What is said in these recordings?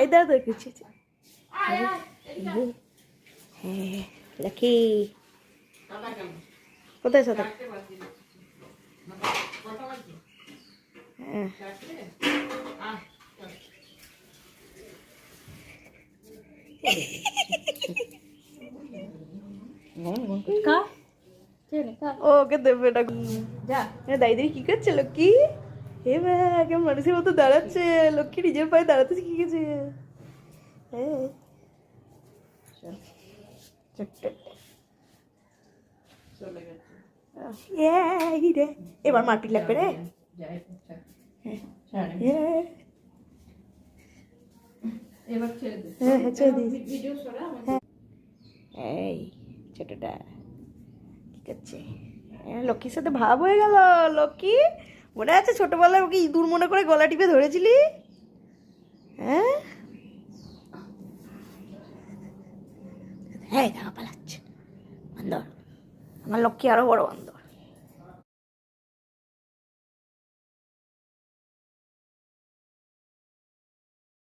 এই দাঁড়া তো কিছু হ্যাঁ লাকি কোথায় সাথে হ্যাঁ ওকে দেবে না দাইদি কি করছে লক্ষ্মী হে ভাই কেমন মানুষের মতো দাঁড়াচ্ছে লক্ষ্মী নিজের পায়ে দাঁড়াতে শিখে গেছে এবার মারপিট লাগবে রে এই ছোটটা কি করছে লক্ষ্মীর সাথে ভাব হয়ে গেল লক্ষ্মী মনে আছে ছোটবেলায় ওকে ইঁদুর মনে করে গলা টিপে ধরেছিলি হ্যাঁ হ্যাঁ দেখা পালাচ্ছে বান্দর আমার লক্ষ্মী আরো বড় বান্দর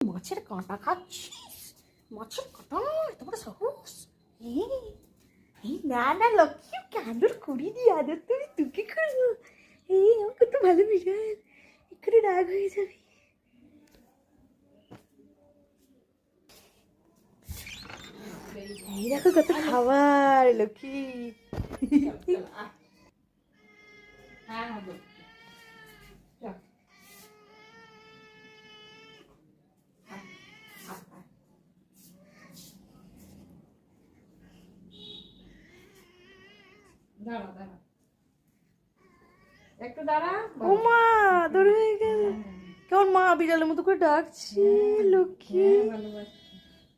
মাছের কাঁটা খাচ্ছিস মাছের কাঁটা এত বড় সাহস না না লক্ষ্মী কাঁদর করিনি আদর তুমি তোকে করবো আমাকে তো ভালো বিড়াল একটু রাগ হয়ে যাবে এই দেখো কত খাবার লক্ষ্মী একটু দাঁড়া ও মা দৌড় হয়ে গেল কেমন মা বিড়ালের মতো করে ডাকছে লক্ষ্মী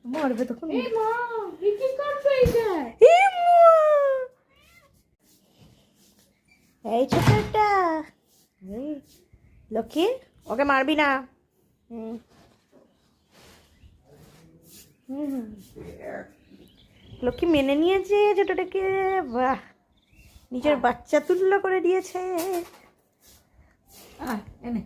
মারবে তখন এই ছোটটা লক্ষ্মী ওকে মারবি না লক্ষ্মী মেনে নিয়েছে ছোটটাকে বাহ নিজের বাচ্চা তুল্য করে দিয়েছে এনে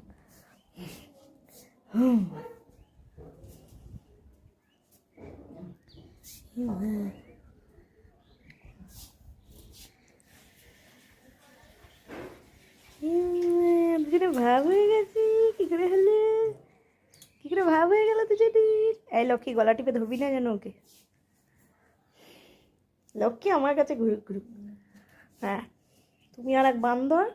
দুজনে ভাব হয়ে গেছি কি করে হলে কি করে ভাব হয়ে গেল দুজনের এই লক্ষ্মী গলা টিপে ধরবি না যেন ওকে লক্ষ্মী আমার কাছে ঘুরুক ঘুরুক হ্যাঁ তুমি আর এক বান্দর